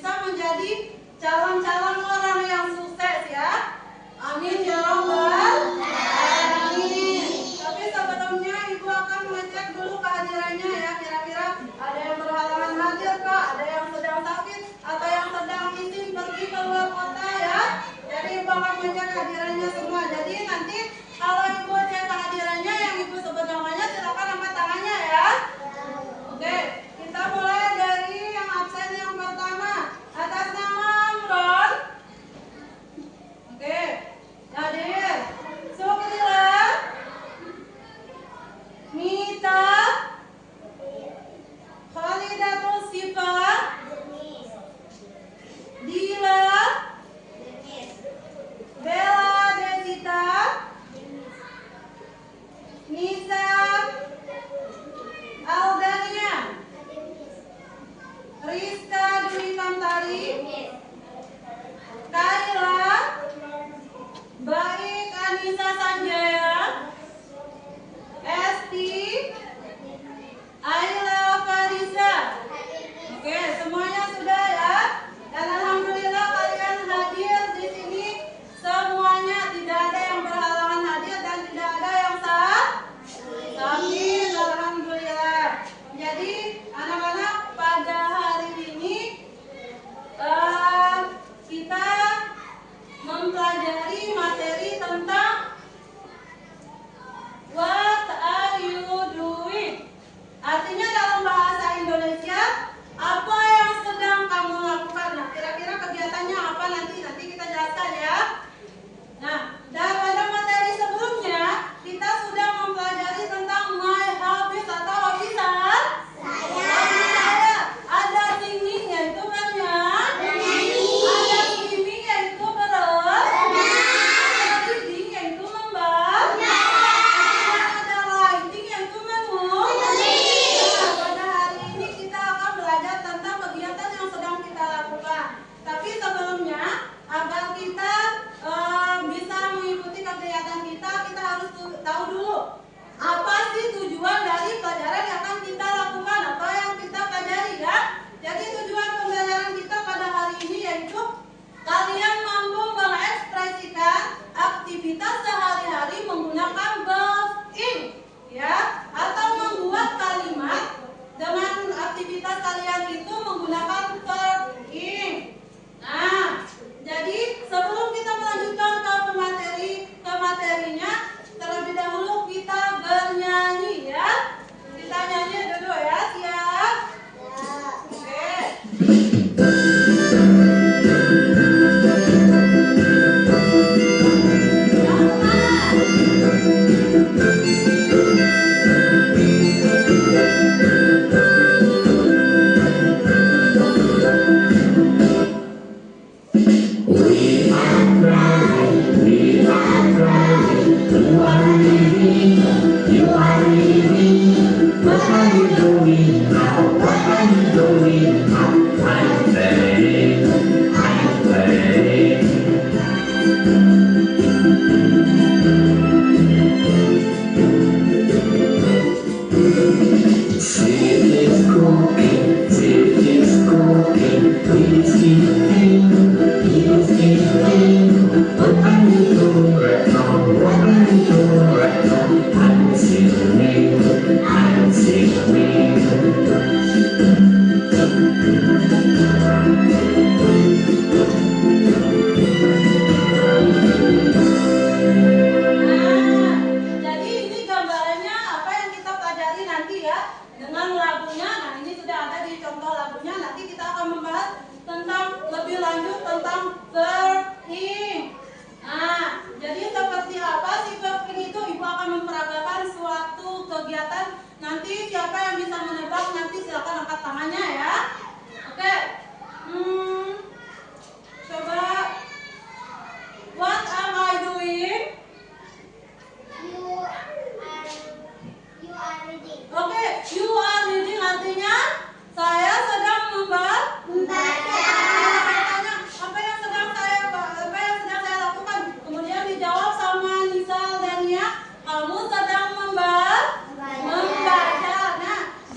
bisa menjadi calon-calon orang yang sukses ya. Amin ya Rabbal alamin. Tapi sebelumnya Ibu akan mengecek dulu kehadirannya ya. Kira-kira ada yang berhalangan hadir kah? Ada yang sedang sakit atau yang sedang izin pergi ke luar kota ya. Jadi Ibu akan mengecek kehadirannya semua. Jadi nanti kalau Ibu cek kehadirannya yang Ibu sebut namanya silakan angkat tangannya ya. Oke, kita mulai dari yang absen yang pertama. Atas nama Amron. Oke, hadir. Sukrila, Mita, Khalidatul Sifa, Dila, Bella Desita, Nisa, Aldania, Rizka Dwi Kantari, Kaila, Baik Anissa Sanjaya, Esti, Ayla Farisa. Oke, semuanya sudah ya. Dan alhamdulillah kalian hadir di sini semuanya, tidak ada yang berhalangan hadir dan tidak ada yang sakit. Amin, alhamdulillah. Jadi anak-anak pada hari ini kita mempelajari materi tentang what are you doing. Artinya dalam bahasa Indonesia, apa yang sedang kamu lakukan. Nah, kira-kira kegiatannya apa nanti kita jelaskan ya. Nah, dan pada materi sebelumnya kita sudah mempelajari tentang my hobbies atau hobi saya. Ada singing yaitu banyak. Ada swimming yaitu berenang. Ada reading yaitu membaca. Ada writing yaitu menulis. Nah, pada hari ini kita akan belajar tentang kegiatan yang sedang kita lakukan. Tapi sebelumnya agar kita bisa mengikuti kegiatan kita harus tahu dulu apa sih tujuan dari pelajaran yang akan kita lakukan atau yang kita pelajari ya. Jadi tujuan pembelajaran kita pada hari ini yaitu kalian mampu mengekspresikan aktivitas sehari-hari menggunakan built-in ya, atau membuat kalimat dengan aktivitas kalian itu menggunakan verb-in. Nah, jadi sebelum kita melanjutkan ke materinya, terlebih dahulu kita bernyanyi ya. Kita nyanyi dulu ya, siap? Oke.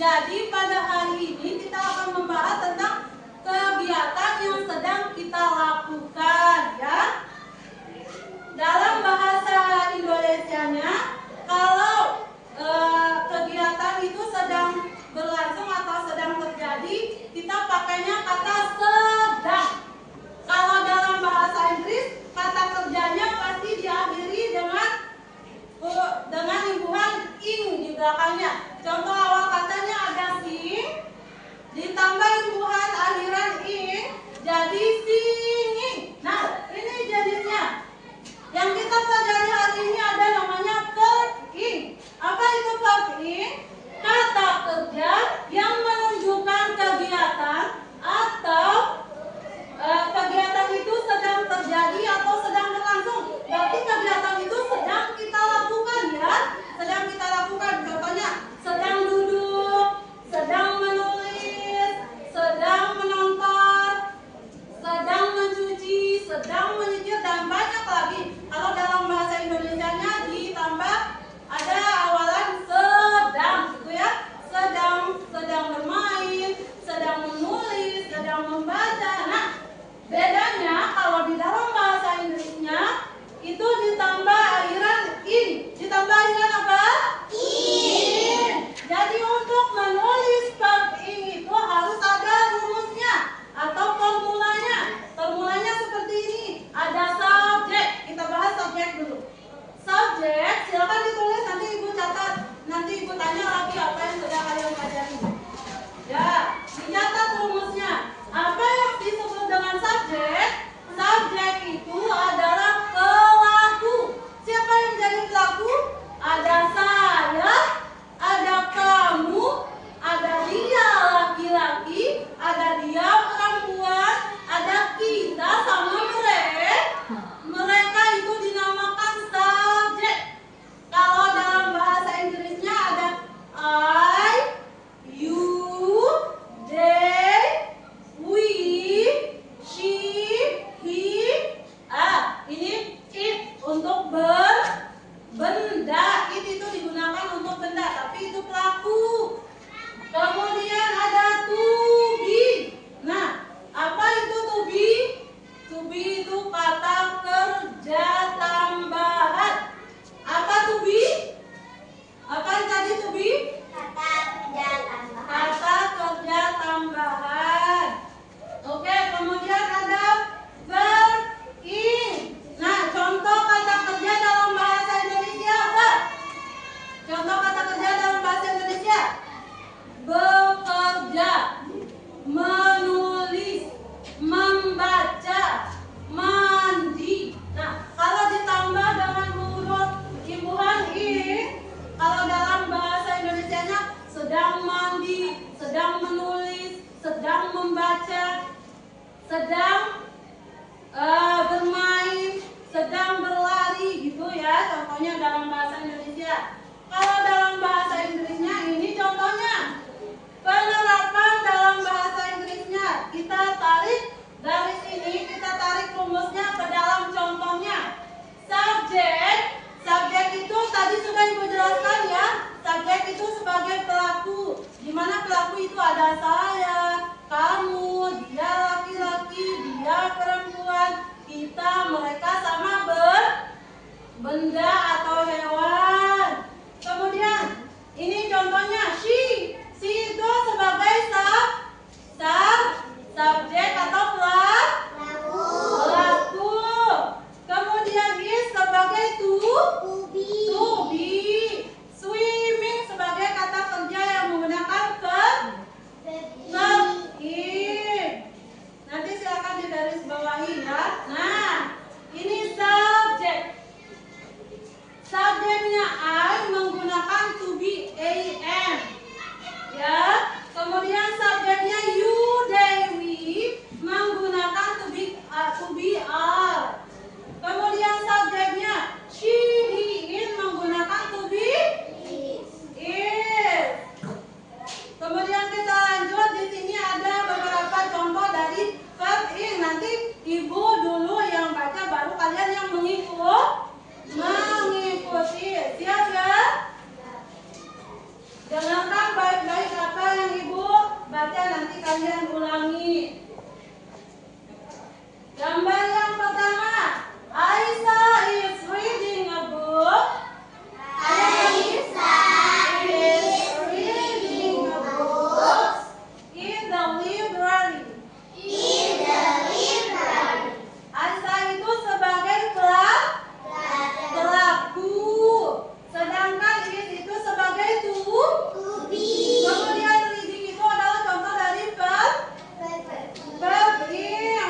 Jadi pada hari ini kita akan membahas jadi singing. Nah, ini jadinya. Yang kita pelajari hari ini ada namanya verb ing. Apa itu verb ing? Kata kerja yang menunjukkan kegiatan atau kegiatan itu sedang terjadi atau sedang berlangsung. Berarti kegiatan itu sedang kita lakukan ya. Sedang kita lakukan. Contohnya sedang duduk, sedang menulis, sedang menonton, sedang mencuci, sedang menyisir, dan banyak lagi. Kalau dalam bahasa Indonesianya ditambah ada awalan sedang gitu ya. Sedang bermain, sedang menulis, sedang membaca. Nah, bedanya kalau di dalam bahasa Inggrisnya itu ditambah akhiran in. Ditambah akhiran apa? In. Jadi untuk menulis verb ing itu harus ada rumusnya atau formulanya. Formulanya seperti ini. Ada subjek. Kita bahas subjek dulu. Subjek, silakan ditulis, nanti ibu catat. Nanti ibu tanya lagi apa yang sudah kalian pelajari. Ya, dicatat rumusnya. Apa yang disebut dengan subjek? Subjek itu adalah pelaku. Siapa yang jadi pelaku? Ada saya, ada kamu, ada dia laki-laki, ada dia perempuan, ada kita sama mereka. Mereka itu dinamakan subjek. Kalau dalam bahasa Inggrisnya ada I, you, they, we, she, he. Ini it untuk benda. It itu digunakan untuk benda, tapi itu pelaku. Kemudian ada to be. Nah, apa itu to be? To be itu kata kerja tambahan. Apa to be? Apa yang tadi to be? Kata kerja tambahan. Kata kerja tambahan. Oke, kemudian ada verb ing. Nah, contoh kata kerja dalam bahasa Indonesia apa? Contoh kata kerja dalam bahasa Indonesia: bekerja, menulis, membaca, mandi. Nah, kalau ditambah dengan huruf imbuhan ing, kalau dalam bahasa Indonesianya sedang mandi, sedang menulis, sedang membaca, sedang bermain, sedang berlari gitu ya. Contohnya dalam bahasa Indonesia. Kalau dalam bahasa Inggrisnya ini contohnya. Penerapan dalam bahasa Inggrisnya, kita tarik dari sini, kita tarik rumusnya ke dalam contohnya. Subjek itu tadi sudah ibu jelaskan ya. Subjek itu sebagai pelaku, di mana pelaku itu ada saya, kamu, dia laki-laki, dia perempuan, kita, mereka, sama benda atau hewan. Kemudian ini contohnya she itu sebagai subjek atau pelaku. Kemudian is sebagai to be. Swimming sebagai kata kerja yang menggunakan verb ing. Nanti silakan digaris bawahi ya. Nah, ini subjek. Subjeknya I menggunakan to be am. Ya. Kemudian subjeknya you, they, we menggunakan to be are. Kemudian subjeknya she, he, it menggunakan to be is. Kemudian kita lanjut, di sini ada beberapa contoh dari verb ing. Nanti ibu dulu yang baca, baru kalian yang mengikuti. Siap ya? Dengarkan baik-baik apa yang ibu baca, nanti kalian ulangi. Gambar yang pertama, Aisyah is reading a book. Aisyah is reading a book in the library. Aisyah itu sebagai pelaku, sedangkan is itu sebagai to be. Kemudian reading itu adalah contoh dari verb ing.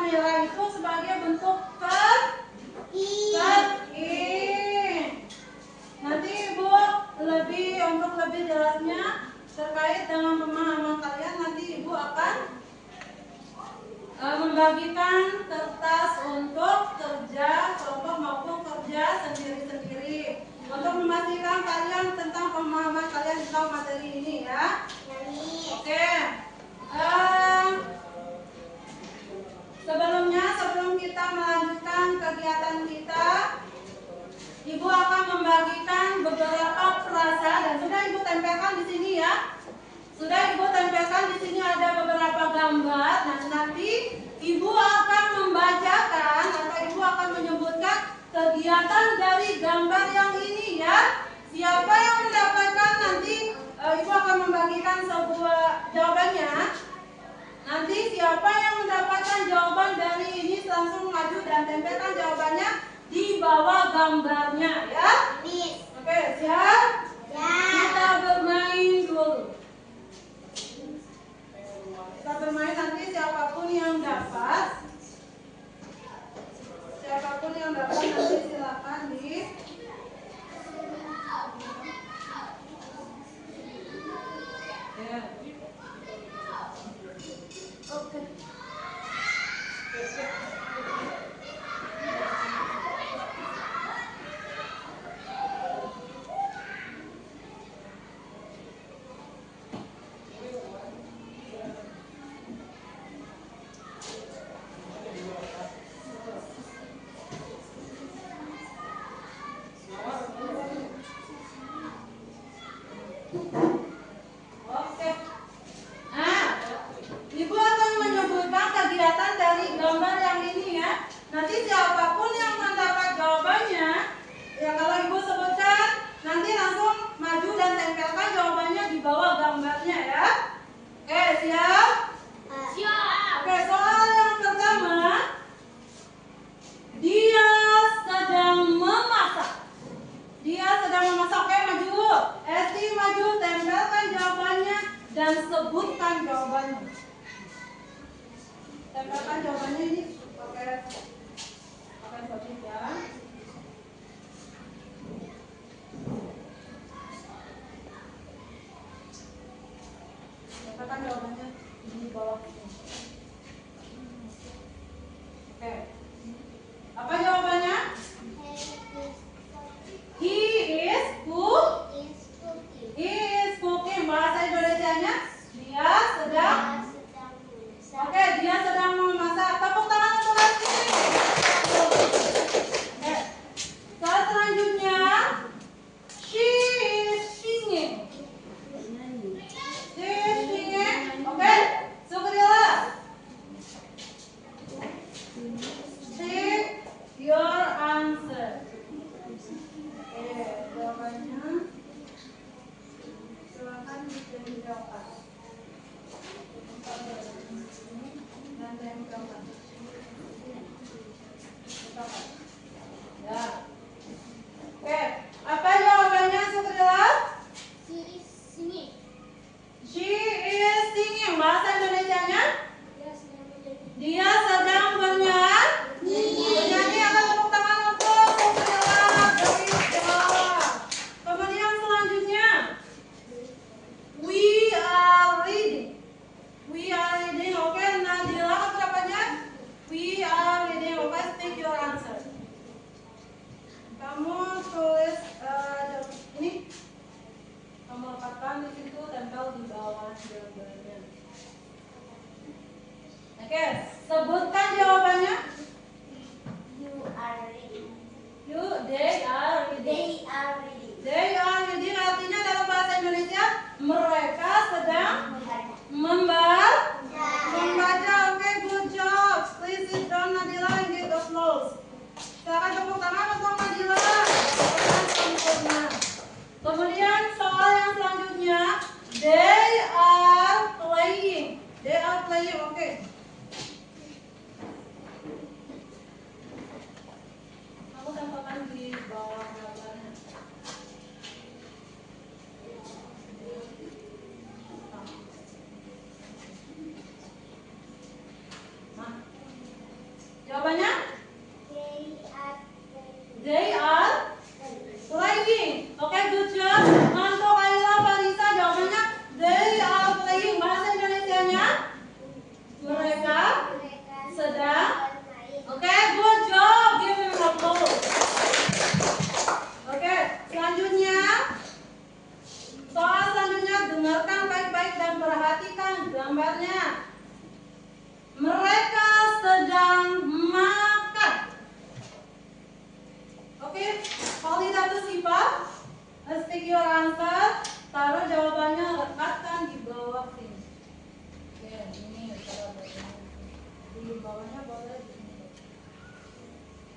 merah itu sebagai bentuk nanti Ibu untuk lebih jelasnya terkait dengan pemahaman kalian, nanti Ibu akan membagikan kertas untuk kerja kelompok maupun kerja sendiri-sendiri untuk memastikan kalian tentang pemahaman kalian tentang materi ini ya. Oke. Sebelum kita melanjutkan kegiatan kita, Ibu akan membagikan beberapa frasa dan sudah Ibu tempelkan di sini ya. Sudah Ibu tempelkan di sini ada beberapa gambar. Nah, nanti Ibu akan membacakan atau Ibu akan menyebutkan kegiatan dari gambar yang ini ya. Siapa yang mendapatkan nanti Ibu akan membagikan sebuah jawabannya. Nanti siapa yang mendapatkan jawaban dari ini langsung maju dan tempelkan jawabannya di bawah gambarnya ya. Oke, siap? Kita bermain dulu. Kita bermain, nanti siapapun yang dapat nanti silakan di ya. Oke. Oke. Nah, Ibu akan menyebutkan kegiatan dari gambar yang ini ya. Nanti siapapun yang mendapat jawabannya, ya kalau Ibu sebutkan, nanti langsung maju dan tempelkan jawabannya di bawah gambarnya ya. Oke, siap? Oke, soal yang pertama, dia sedang memasak. Oke, maju. Esti maju, tempelkan jawabannya dan sebutkan jawabannya. Tempelkan jawabannya ini pakai sabit ya. Tempelkan jawabannya di bawah ini. Oke. Apa jawabannya? He is cooking. Bahasa Indonesianya dia sedang. Oke, dia sedang memasak. Tepuk tangan untuk Esti.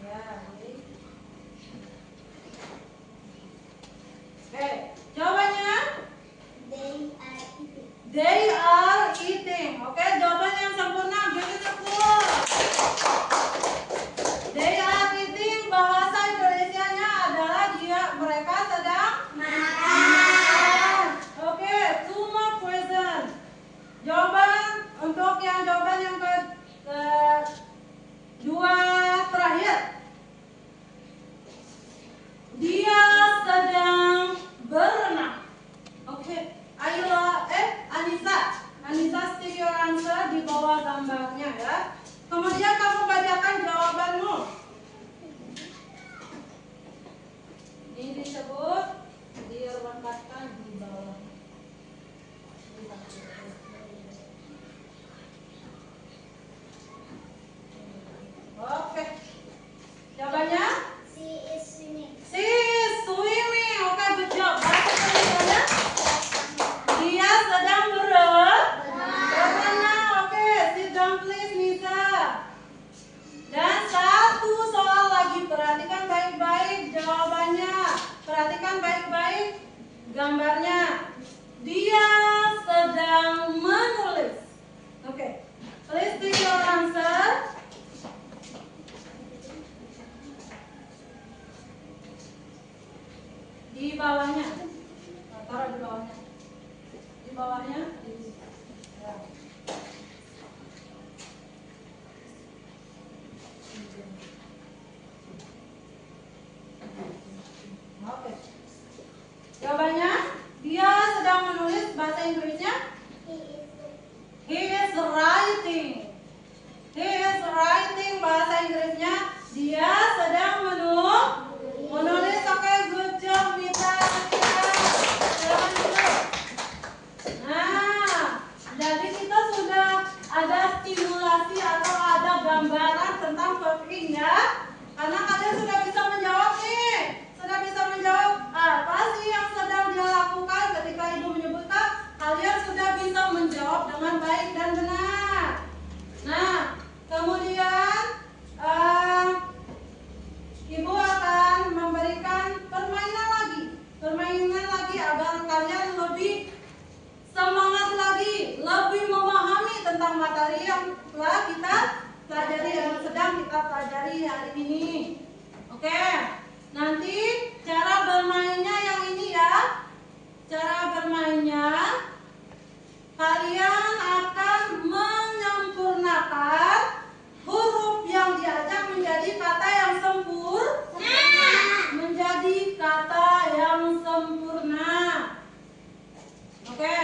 Ya, oke, jawabannya they are eating. Oke, jawaban yang sempurna. Give it a applause. They are eating bahasa Indonesianya adalah mereka sedang makan. Oke, two more question. Jawaban yang kedua terakhir. Dia sedang berenang. Oke, Anissa stick your answer di bawah gambarnya ya. Kemudian kamu bacakan jawabanmu. Ini disebut dilekatkan di bawah. Oke. Jawabannya? She is swimming. She is swimming. Oke, good job. Baca tulisannya. Dia sedang berenang. Oke, sit down please, Nisa. Dan satu soal lagi, perhatikan baik-baik jawabannya. Perhatikan baik-baik gambarnya. Dia sedang menulis. Oke, please take your answer. Di bawahnya, taruh di bawahnya. Di bawahnya. Ya. Oke. Jawabannya, dia sedang menulis. Bahasa Inggrisnya he is writing. He is writing. Bahasa Inggrisnya dia sedang menulis. Oke, good job Mita. Silakan duduk. Nah, jadi kita sudah ada stimulasi atau ada gambaran tentang verbing ya. Karena kalian sudah bisa menjawab nih. Sudah bisa menjawab apa sih yang sedang dia lakukan ketika ibu menyebutkan. Kalian sudah bisa menjawab dengan baik dan benar. Nah, kemudian ibu akan memberikan permainan lagi agar kalian lebih semangat lagi, lebih memahami tentang materi yang telah kita pelajari, yang sedang kita pelajari hari ini. Oke, nanti cara bermainnya yang ini ya. Cara bermainnya, kalian akan menyempurnakan huruf yang diajak menjadi kata yang sempurna. Oke.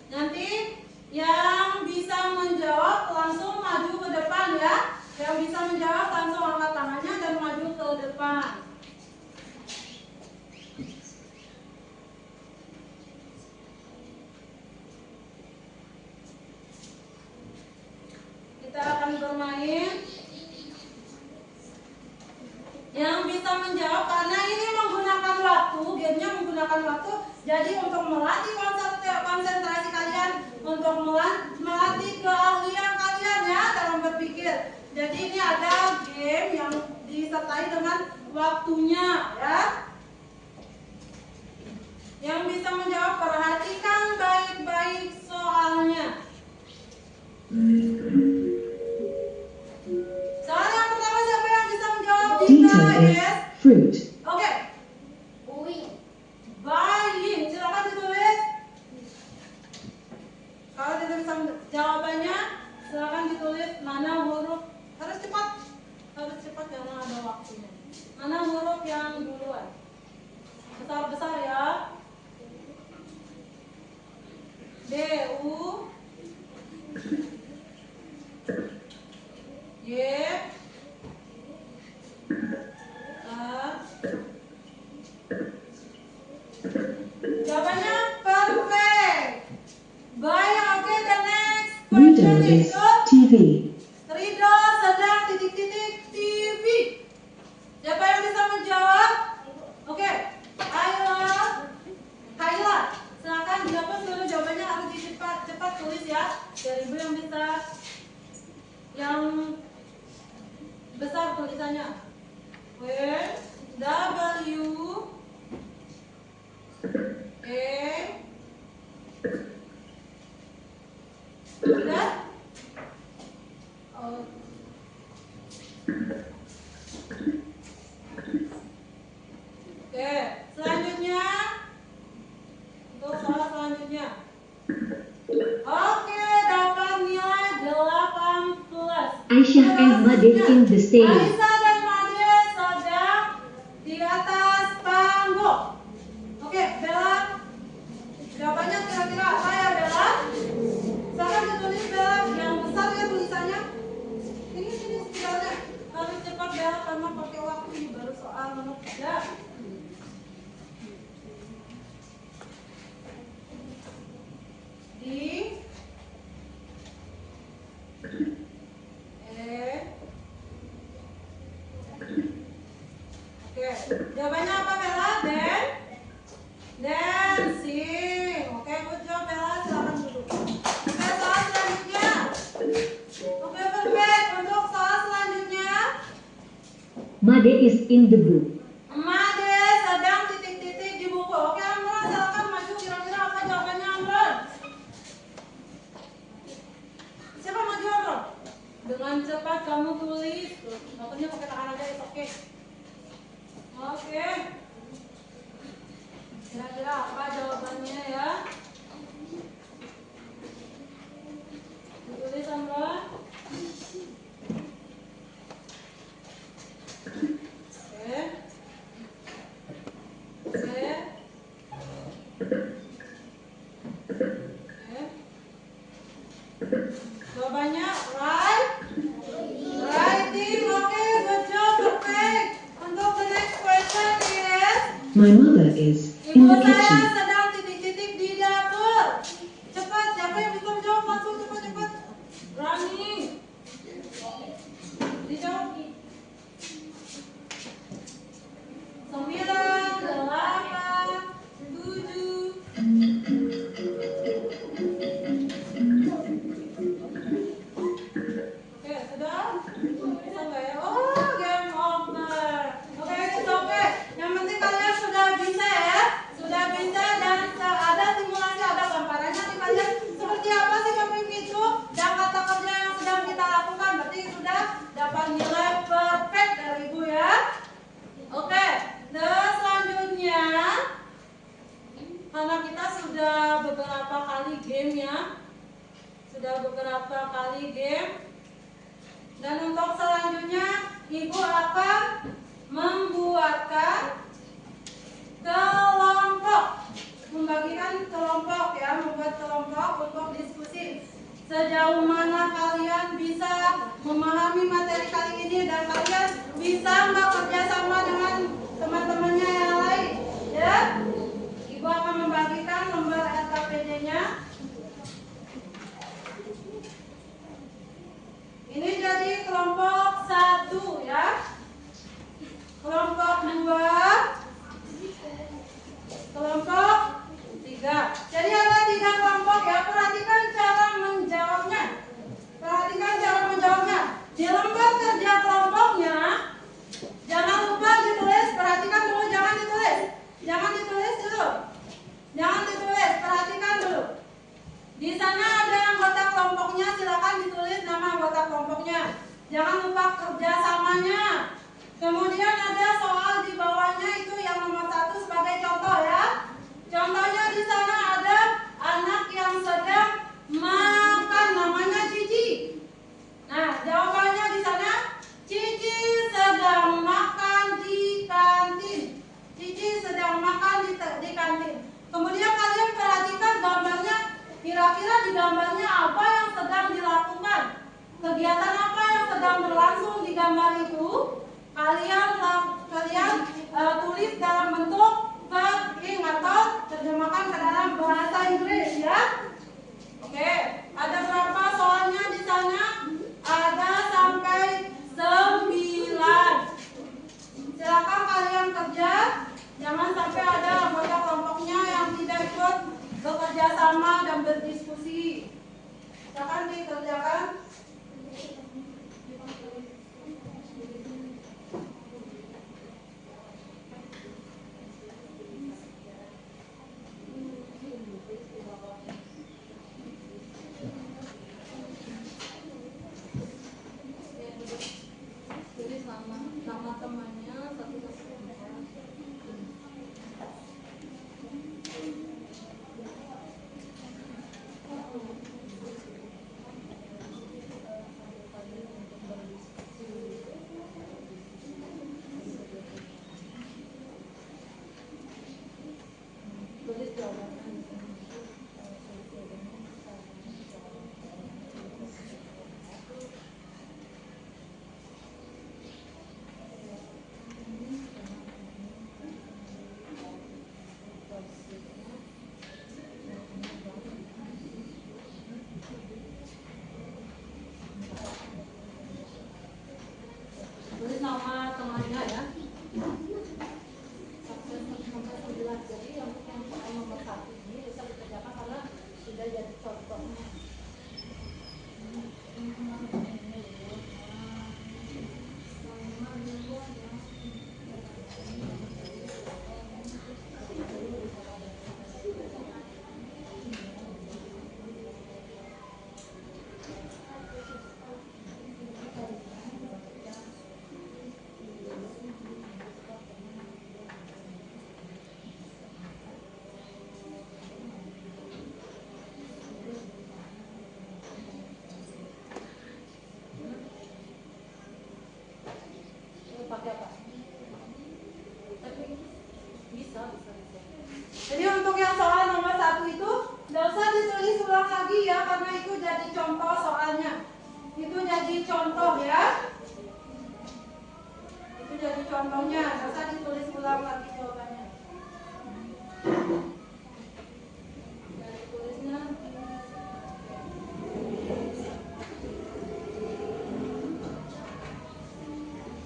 Nanti yang bisa menjawab langsung maju ke depan ya. Yang bisa menjawab langsung angkat tangannya dan maju ke depan. Kita akan bermain. Yang bisa menjawab, karena ini menggunakan waktu, gamenya menggunakan waktu. Jadi untuk melatih konsentrasi kalian, untuk melatih keahlian kalian ya dalam berpikir. Jadi ini ada game yang disertai dengan waktunya ya. Yang bisa menjawab, perhatikan baik-baik soalnya. Soal yang pertama, siapa yang bisa menjawab? Detail is fruit. Oke. Buying, silakan ditulis. Kalau tidak bisa jawabannya, silakan ditulis mana huruf. Harus cepat karena ada waktunya. Mana huruf yang duluan? Besar-besar ya. D, U, Y, A. Jawabannya perfect. Baik, oke, the next Riddle question is itu TV. Rido sedang TV. Siapa yang bisa menjawab? Oke, ayo Kayla, silakan dihapus dulu jawabannya, harus cepat tulis ya. Dari ibu yang bisa, yang besar tulis. tulisannya? When W A udah? Oh. Oke, selanjutnya untuk soal selanjutnya. Oke, dapat nilai 8+. Aisyah and Made in the stage. Aisyah dan Made sedang di atas panggung. Oke, Bella. Jawabannya kira-kira apa ya, Bella? Silakan ditulis, Bella. Yang besar ya tulisannya. Ini sebenarnya harus cepat, Bella, karena pakai waktu ini baru soal nomor 3. D E. Oke, jawabannya apa, Bella? Dancing. Oke, good job, Bella. Silakan duduk. Oke, soal selanjutnya. Oke, perfect. Untuk soal selanjutnya, Made is in the book. Made sedang titik-titik di buku. Oke, Amron, silakan maju. Kira-kira apa jawabannya, Amron? Siapa maju, Amron? Dengan cepat kamu tulis. Waktunya pakai tangan aja, it's okay. Oke. Kira-kira apa jawabannya ya? Ditulis, Amron. Oke. Oke. Oke. Jawabannya right. Writing. Oke, good job, perfect. Untuk the next question is, My mother is in ibu the saya kitchen. sedang titik-titik di dapur. Cepat, siapa yang bisa menjawab? Langsung cepat-cepat. Running. Dijawab. 9, 8, 7. Oke, sudah? Bisa nggak ya? Oh, game over. Oke, it's okay. Yang penting kalian sudah bisa ya. Sudah bisa dan ada simulasi, ada gambarannya nih kalian. Seperti apa sih keping itu? Dan kata kerja yang sedang kita lakukan. Berarti sudah dapat nilai perfect dari Ibu ya. Oke, nah selanjutnya. Karena kita sudah beberapa kali game ya. Sudah beberapa kali game. Dan untuk selanjutnya, Ibu akan membuatkan kelompok, membagikan kelompok ya, membuat kelompok untuk diskusi. Sejauh mana kalian bisa memahami materi kali ini dan kalian bisa nggak kerjasama dengan teman-temannya yang lain, ya? Ibu akan membagikan lembar SKPD-nya. Ini jadi kelompok 1 ya. Kelompok 2. Kelompok 3. Jadi ada 3 kelompok ya. Perhatikan cara menjawabnya. Perhatikan cara menjawabnya. Di lembar kerja kelompoknya jangan lupa ditulis. Perhatikan dulu, jangan ditulis. Jangan ditulis dulu. Jangan ditulis, perhatikan dulu. Di sana ada anggota kelompoknya, silakan ditulis nama anggota kelompoknya. Jangan lupa kerjasamanya. Kemudian ada soal di bawahnya itu yang nomor 1 sebagai contoh ya. Contohnya di sana ada anak yang sedang makan, namanya Cici. Nah, jawabannya di sana, Cici sedang makan di kantin. Cici sedang makan di kantin. Kemudian kalian perhatikan gambarnya. Kira-kira di gambarnya apa yang sedang dilakukan? Kegiatan apa yang sedang berlangsung di gambar itu? Kalian tulis dalam bentuk verb atau terjemahkan ke dalam bahasa Inggris ya. Oke, ada berapa soalnya di sana? Ada sampai 9. Silakan kalian kerja. Jangan sampai ada anggota kelompoknya yang tidak ikut bekerja sama dan berdiskusi. Silakan dikerjakan. nama temannya satu-satu. Tulis jawabannya di sini. Tulis nama temannya ya. Sampai 9. Jadi yang nomor 1 ini bisa dikerjakan karena sudah jadi contohnya. Pakai apa? Tapi bisa. Jadi untuk yang soal nomor 1 itu nggak usah ditulis ulang lagi ya, karena itu jadi contoh soalnya. Itu jadi contoh ya. Itu jadi contohnya, nggak usah ditulis ulang lagi jawabannya. Jadi tulisnya.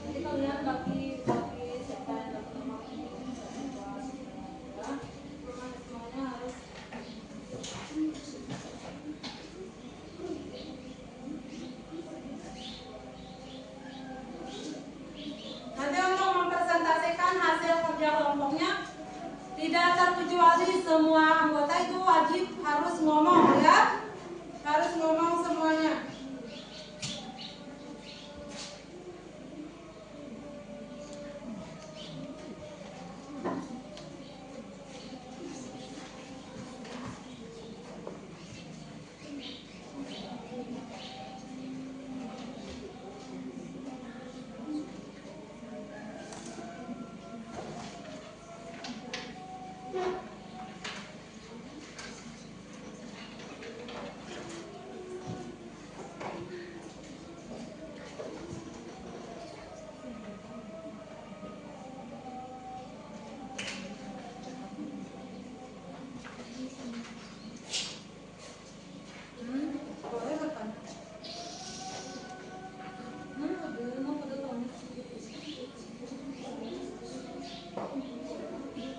Jadi kalian bagi siapa yang dapat nomor ini ya. Semuanya harus nanti untuk mempresentasikan hasil kerja kelompoknya tidak terkecuali semua anggota itu wajib harus ngomong ya, harus ngomong semuanya.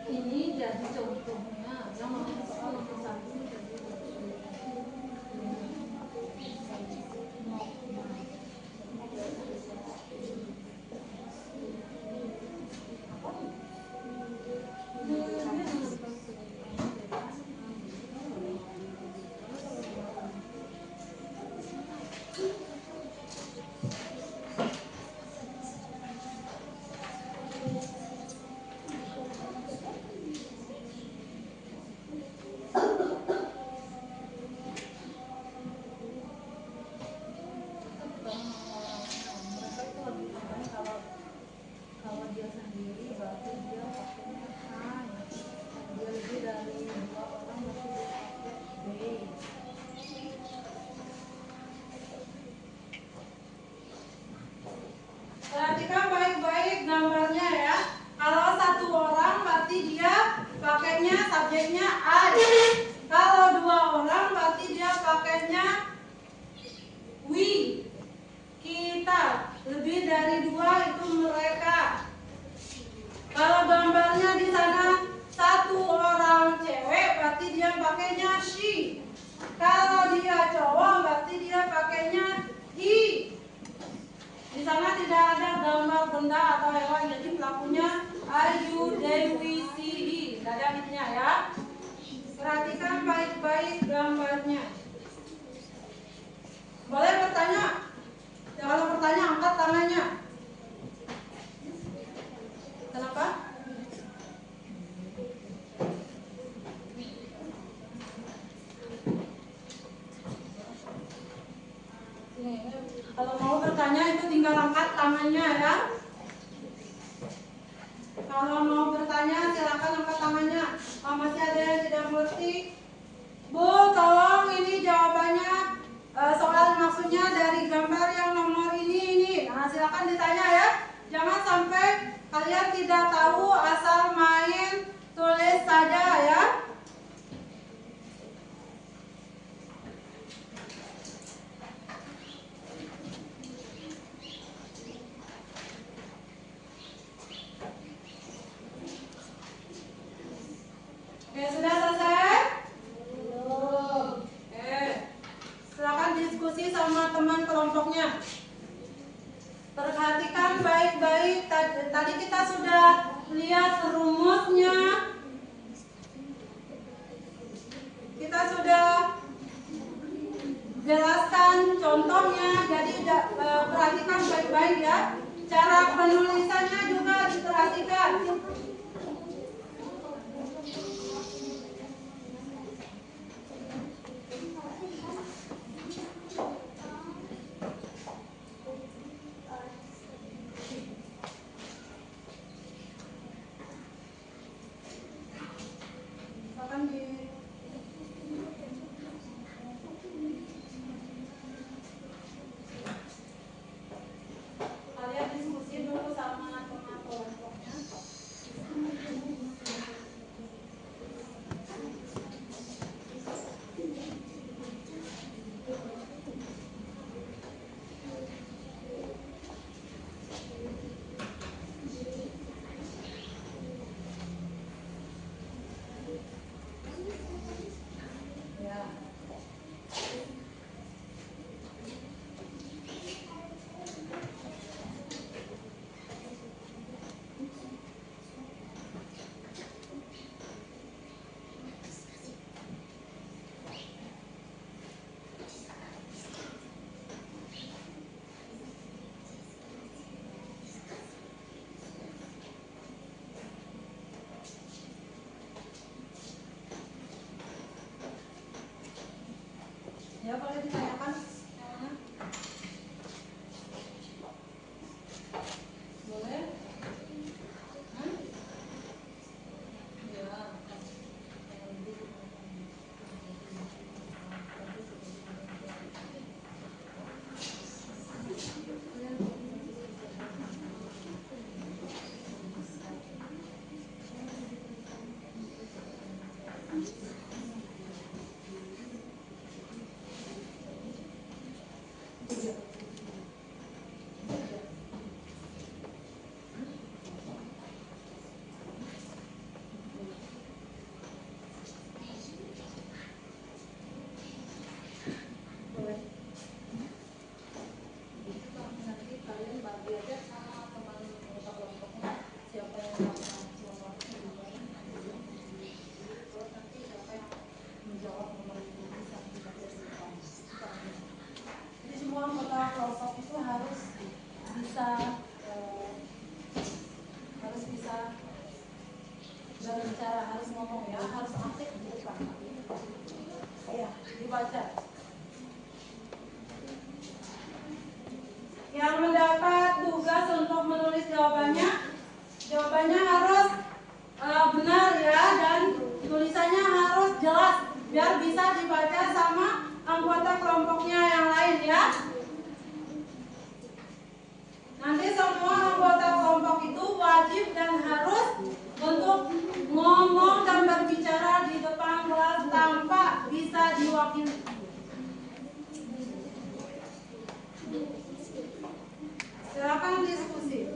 Ini jadi contohnya yang nomor soal nomor 1 jadi kalau dia sendiri berarti dia pakainya A, dia lebih dari 2 orang berarti dia pakai B. Perhatikan baik-baik gambarnya ya. Kalau 1 orang berarti dia pakainya subjeknya I. Kalau 2 orang berarti dia pakainya we. Kita. Lebih dari 2 itu mereka. Kalau gambarnya di sana 1 orang cewek berarti dia pakainya she. Kalau dia cowok berarti dia pakainya he. Di sana tidak ada gambar benda atau hewan, jadi pelakunya I, you, they, we, she, he. Tidak ada hitnya ya. Perhatikan baik-baik gambarnya. Boleh bertanya? Kalau bertanya angkat tangannya. tangannya ya. Kalau mau bertanya silakan angkat tangannya. Masih ada yang tidak mengerti? Bu, tolong ini jawabannya soal maksudnya dari gambar yang nomor ini. Nah, silakan ditanya ya. Jangan sampai kalian tidak tahu asal main tulis saja ya. Oke, sudah selesai? Belum. Oke. Silakan diskusi sama teman kelompoknya. Perhatikan baik-baik. Tadi kita sudah lihat rumusnya. Kita sudah jelaskan contohnya. Jadi perhatikan baik-baik ya. Cara penulisannya juga diperhatikan. Kalian diskusi dulu sama teman kelompoknya. Ya, boleh ditanyakan yang mana? Boleh? Ya. Boleh. Nanti kalian bagi aja sama teman kelompoknya siapa yang nomor terus nanti siapa yang menjawab nomor itu bisa kita berikan. Jadi semua anggota kelompok itu harus bisa berbicara, harus ngomong ya, harus aktif di depan. Ya, dibaca. Yang mendapat tugas untuk menulis jawabannya harus benar ya, dan tulisannya harus jelas biar bisa dibaca sama anggota kelompoknya yang lain ya. Nanti semua anggota kelompok itu wajib dan harus untuk ngomong dan berbicara di depan kelas tanpa bisa diwakili. Silakan diskusi.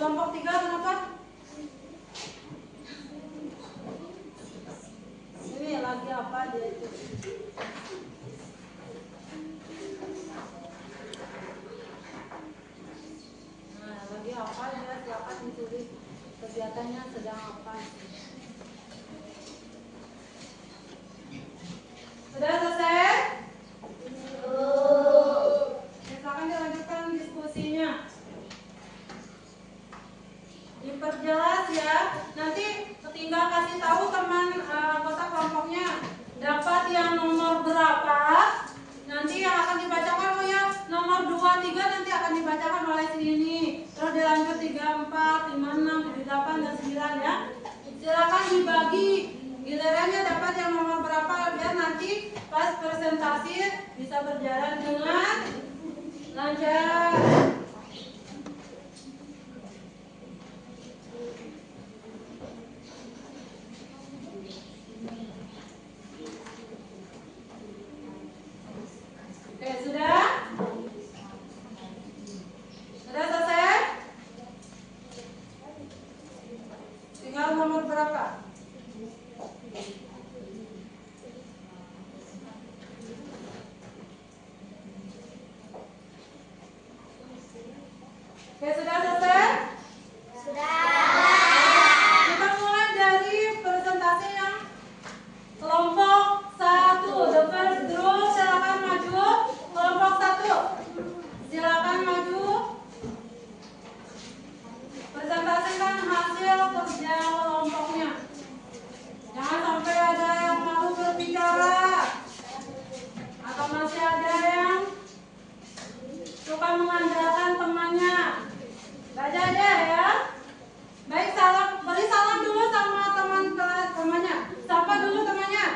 Kelompok 3 kenapa? Ini lagi apa dia itu? Nah, lagi apa dia? Silakan ditulis kegiatannya sedang apa. Sudah selesai? Silakan dilanjutkan diskusinya. Diperjelas ya. Nanti tinggal kasih tahu teman anggota kelompoknya dapat yang nomor berapa. Nanti yang akan dibacakan nomor 2, 3 nanti akan dibacakan oleh si ini. Terus dilanjut 3, 4, 5, 6, 7, 8 dan 9 ya. Silakan dibagi gilirannya dapat yang nomor berapa biar nanti pas presentasi bisa berjalan dengan lancar. Oke, sudah? Sudah selesai? Tinggal nomor berapa? Oke, sudah selesai? Kita mulai dari presentasi yang kelompok 1. The first group, silakan maju. Kelompok 1, silakan maju. Presentasikan hasil kerja kelompoknya. Jangan sampai ada yang malu berbicara atau masih ada yang suka mengandalkan temannya. Baca aja ya. Baik, beri salam dulu sama temannya. Sapa dulu temannya.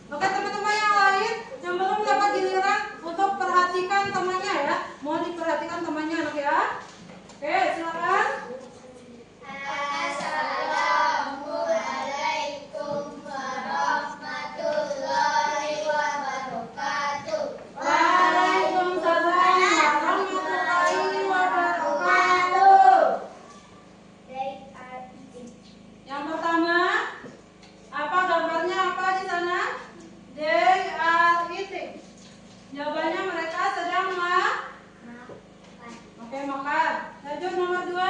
Oke, teman-teman yang lain yang belum dapat giliran untuk perhatikan temannya ya. Mohon diperhatikan temannya anak ya. Oke, silakan. Assalamualaikum warahmatullahi wabarakatuh. Waalaikumsalam warahmatullahi wabarakatuh. They are eating. Yang pertama, apa gambarnya apa di sana? They are eating. Jawabannya mereka sedang Makan. Oke, makan. Lanjut nomor 2.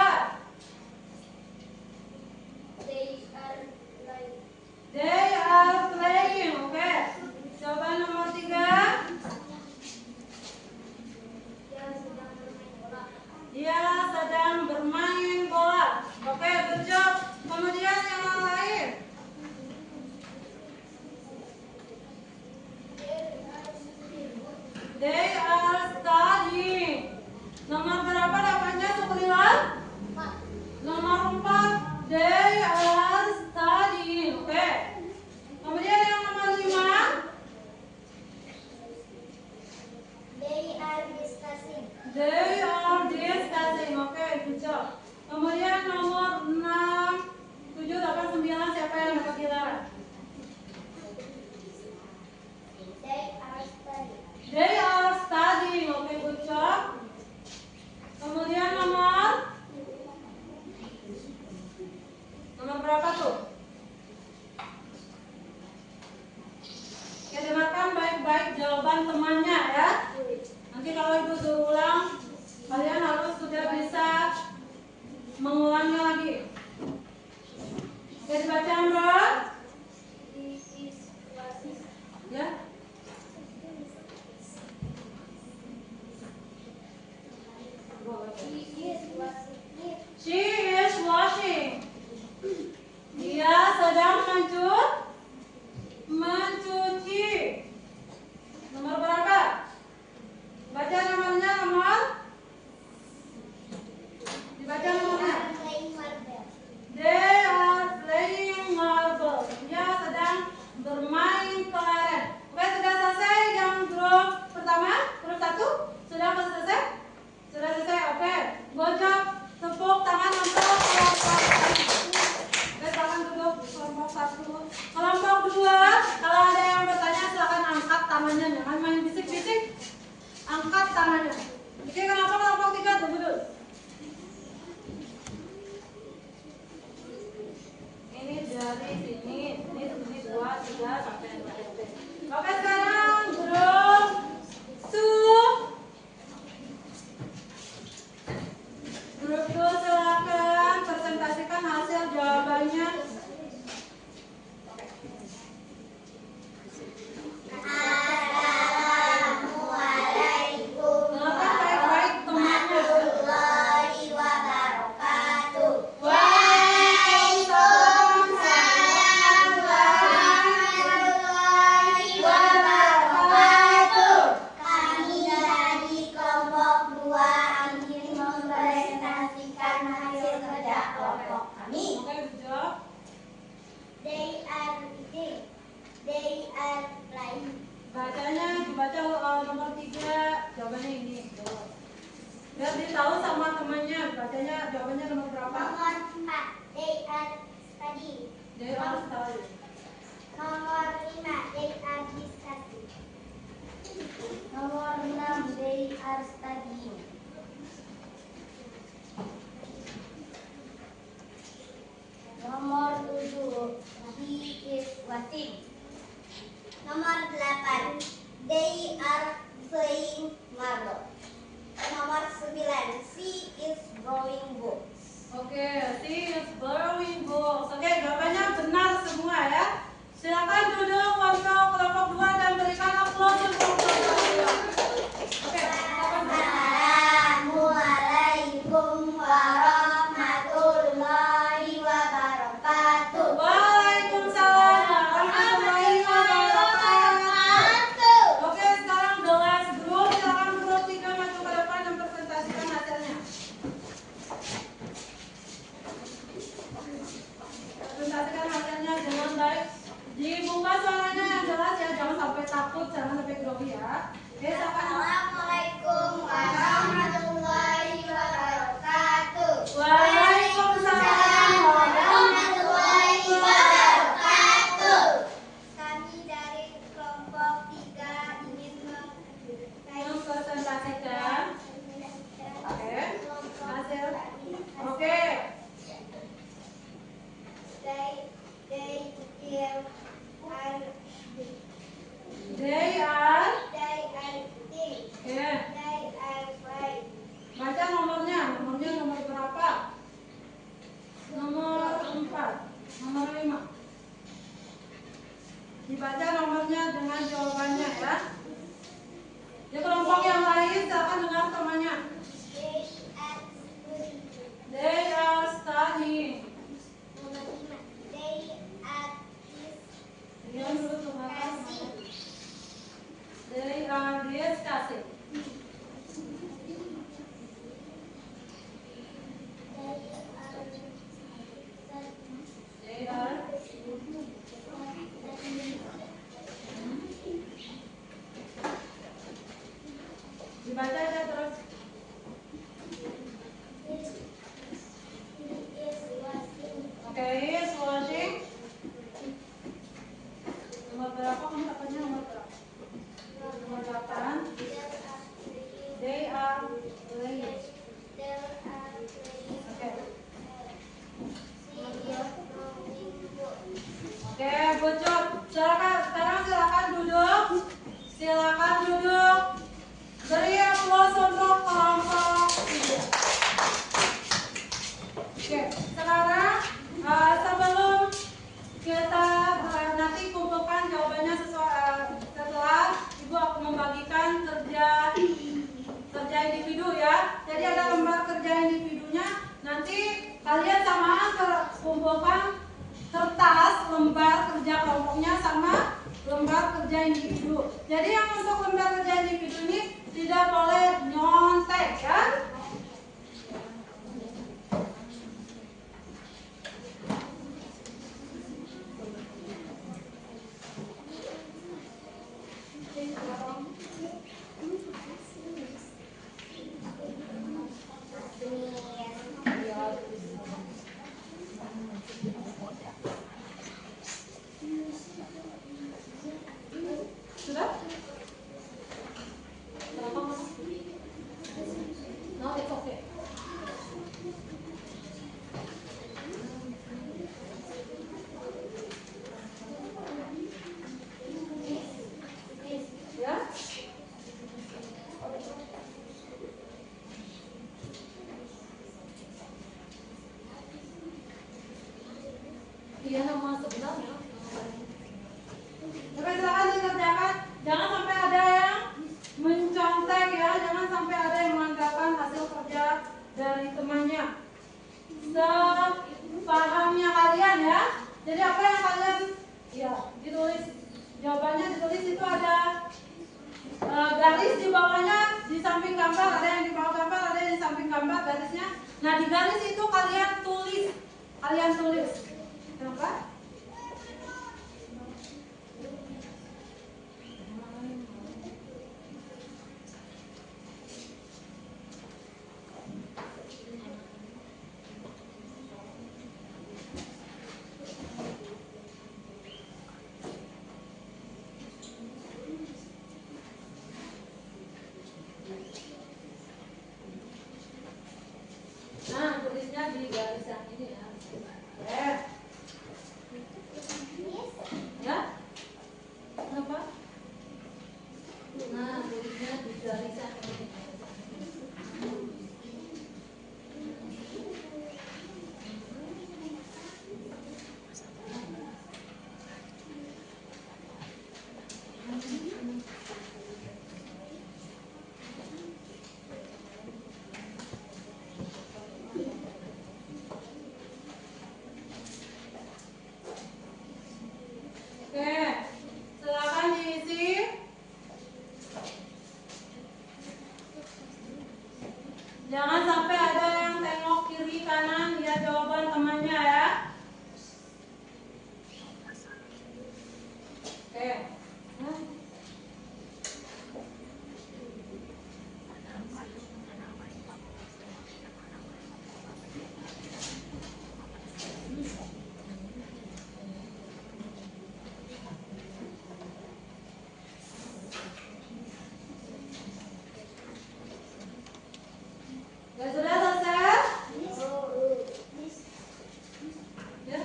They are like. They are playing. Oke. Jawaban nomor 3. Dia sedang Dia sedang bermain bola. bermain bola. Oke, good job. Kemudian yang lain. They are studying. Nomor berapa dapatnya Sukrila? Nomor 4. They are studying. Oke. Kemudian yang nomor 5. They are discussing. They are discussing. Oke, good job. Kemudian nomor 6, 7, 8, 9 siapa yang dapat giliran? They are studying. They are studying. Oke, good job. Kemudian nomor berapa tuh? Oke, dengarkan baik-baik jawaban temannya ya. Nanti kalau ibu suruh ulang, kalian harus sudah bisa mengulangnya lagi. Oke, dibaca Amro. This is washing. Ya. He is washing it. She is washing. Dia sedang mencuci. Nomor berapa? Baca nomornya nomor. Dibaca nomornya. Playing marble. They are playing marble. Dia sedang bermain kelereng. Oke, sudah selesai yang grup pertama, grup 1? Sudah selesai? Sudah selesai. Oke. Good job. Tepuk tangan untuk kelompok 1. Oke, silakan duduk kelompok 1. Kelompok 2, kalau ada yang bertanya silakan angkat tangannya, jangan main bisik-bisik. Angkat tangannya. Oke, kenapa kelompok 3? Tunggu dulu. ya sampai SMP. Oke, sekarang guru Su. Grup Su silakan presentasikan hasil jawabannya. Assalamualaikum Baik-baik temannya. warahmatullahi wabarakatuh. Waalaikumsalam Warahmatullahi wabarakatuh. Kami dari kelompok 2 ingin mempresentasikan hasil kerja kelompok kami. Oke, good job. They are eating. They are playing. Bacanya dibaca nomor 3, jawabannya ini. Biar dia tahu sama temannya, bacanya jawabannya nomor berapa? Nomor 4. They are studying. Dia harus tahu. Nomor 5. They are discussing. Nomor 6. They are studying. Nomor 7. He is watching. Nomor 8. They are playing marble. Nomor 9. She is drawing books. Oke, she is borrowing books. Oke, jawabannya benar semua ya. Silakan duduk untuk kelompok 2 dan berikan aplaus untuk kelompok 2. Oke, Assalamualaikum warahmatullahi wabarakatuh. Waalaikumsalam warahmatullahi wabarakatuh. Oke, sekarang the last group. Silakan grup 3 maju ke depan dan presentasikan hasilnya. Presentasikan hasilnya dengan baik. Dibuka suaranya yang jelas ya, jangan sampai takut, jangan sampai grogi ya. Oke, silakan. Assalamualaikum warahmatullahi wabarakatuh. Waalaikumsalam warahmatullahi wabarakatuh. Kami dari kelompok 3 ingin mempresentasikan. Oke, hasil. Oke. They are. Oke. Baca nomornya nomor berapa? Nomor 4, nomor 5. Dibaca nomornya dengan jawabannya ya. Di kelompok yang lain silakan dengar temannya. They are studying. Diam dulu teman-teman. They are discussing. They are. Dibaca aja terus. Oke, is watching. Nomor berapa kamu dapatnya nomor berapa? Nomor 8. They are playing. Oke. Oke, good job. Silakan duduk. Silakan duduk. Beri aplaus untuk kelompok 3. Oke, sekarang sebelum kita nanti kumpulkan jawabannya setelah Ibu akan membagikan kerja individu ya. Jadi ada lembar kerja individunya. Nanti kalian samaan kumpulkan kertas lembar kerja kelompoknya sama lembar kerja individu. Jadi yang untuk lembar kerja individu ini tidak boleh nyontek ya. Sudah? Oke, silakan dikerjakan. Jangan sampai ada yang mencontek ya, jangan sampai ada yang mengandalkan hasil kerja dari temannya. Sepahamnya kalian ya. Jadi apa yang kalian ya ditulis, jawabannya ditulis itu ada garis di bawahnya, di samping gambar ada yang di bawah gambar, ada yang di samping gambar garisnya. Nah di garis itu kalian tulis. Kenapa? Nah, tulisnya di garis yang ini ya. Ya? Kenapa? Nah, tulisnya di garis yang ini. Oke, silakan diisi. Jangan sampai ada yang tengok kiri kanan lihat jawaban temannya ya. Oke. Ya sudah selesai? Ya.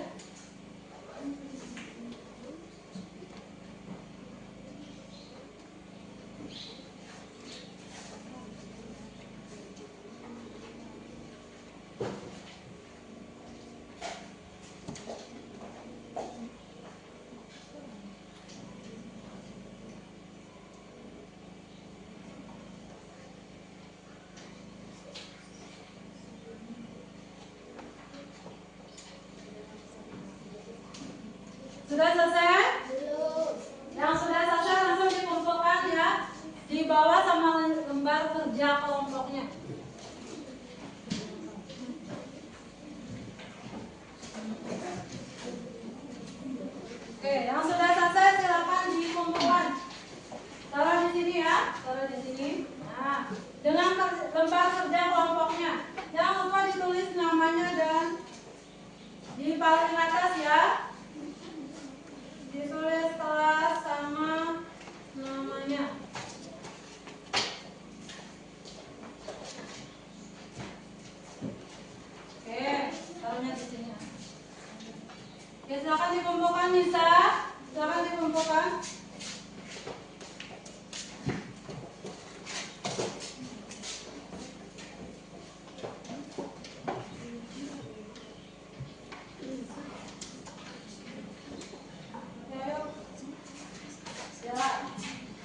Sudah selesai? Yang sudah selesai langsung dikumpulkan ya. Dibawa sama lembar kerja kelompoknya. Oke, yang sudah selesai silakan dikumpulkan. Taruh di sini ya, taruh di sini. Nah, dengan lembar kerja kelompoknya. Jangan lupa ditulis namanya dan di paling atas ya. Ditulis kelas sama namanya. Oke, taruhnya di sini. Oke, silakan dikumpulkan Nisa. Silakan dikumpulkan.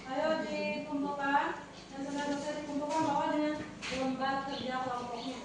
Ayo dikumpulkan. Yang sudah selesai dikumpulkan bawa dengan lembar kerja kelompoknya.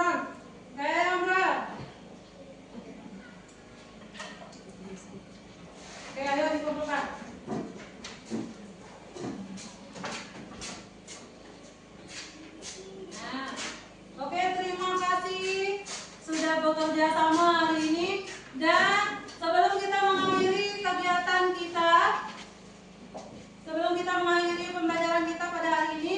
pelan-pelan. Oke, Amra. Oke, ayo dikumpulkan. Nah, oke, terima kasih sudah bekerja sama hari ini. Dan sebelum kita mengakhiri kegiatan kita, sebelum kita mengakhiri pembelajaran kita pada hari ini,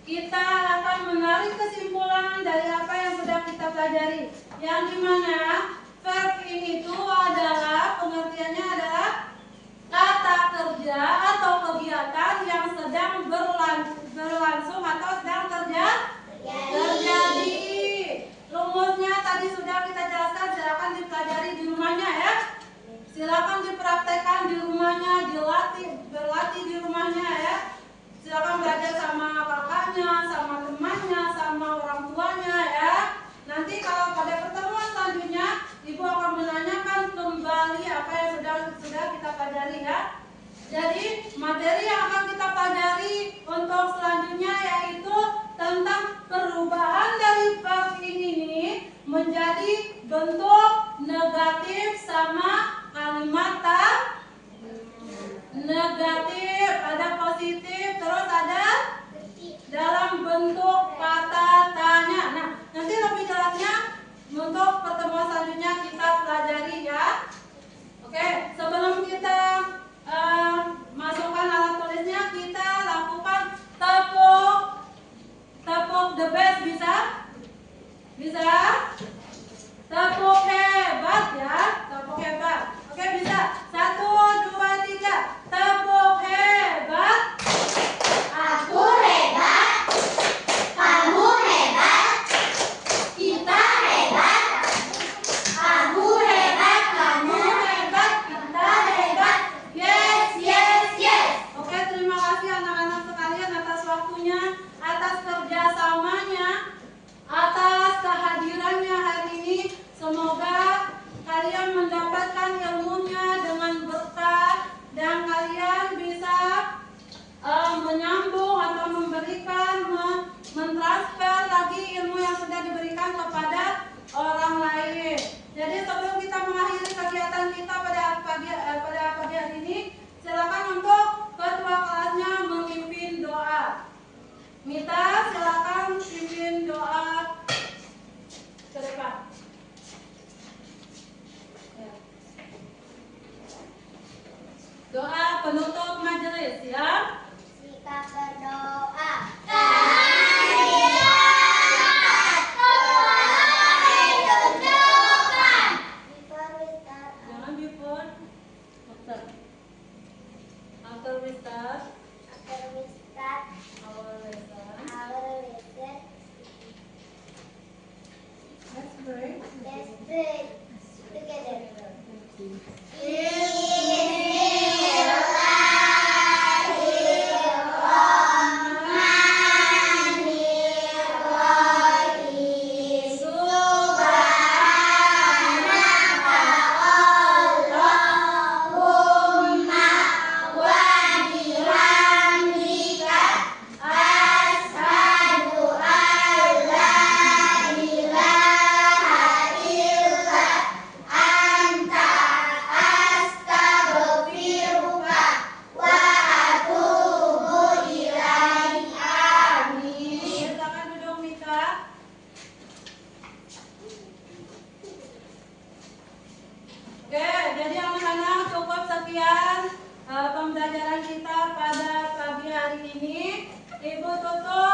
kita akan menarik kesimpulan dari apa yang sudah kita pelajari. Yang dimana verb in itu adalah pengertiannya adalah kata kerja atau kegiatan yang sedang berlangsung atau sedang terjadi. Rumusnya tadi sudah kita jelaskan, silakan dipelajari di rumahnya ya. Silakan dipraktekkan di rumahnya, berlatih di rumahnya ya. Silakan belajar sama kakaknya, sama temannya, sama orang tuanya ya. Nanti kalau pada pertemuan selanjutnya, Ibu akan menanyakan kembali apa yang sudah kita pelajari ya. Jadi materi yang akan kita pelajari untuk selanjutnya yaitu tentang perubahan dari verb ini menjadi bentuk negatif sama kalimat negatif, ada positif, terus ada dalam bentuk kata tanya. Nah, nanti lebih jelasnya untuk pertemuan selanjutnya kita pelajari ya. Oke, sebelum kita masukkan alat tulisnya, kita lakukan tepuk the best, bisa? Tepuk hebat ya, tepuk hebat. Oke, bisa. 1, 2, 3. Tepuk hebat. Aku hebat, kamu hebat, kita hebat. Aku hebat, kamu hebat, kita hebat. Yes, Yes, yes. Oke, terima kasih anak-anak sekalian atas waktunya, atas kerjasamanya, atas kehadirannya hari ini. Semoga kalian mendapatkan ilmunya dengan berkah dan kalian bisa menyambung atau memberikan, mentransfer lagi ilmu yang sudah diberikan kepada orang lain. Jadi sebelum kita mengakhiri kegiatan kita pada pagi hari ini, silakan untuk ketua kelasnya memimpin doa. Mita, silakan pimpin doa ke depan. Doa penutup majelis ya. Kita berdoa. Jangan before. After we start our lesson, let's pray. Let's pray together. Silakan duduk Mita. Oke, jadi anak-anak cukup sekian pembelajaran kita pada pagi hari ini. Ibu tutup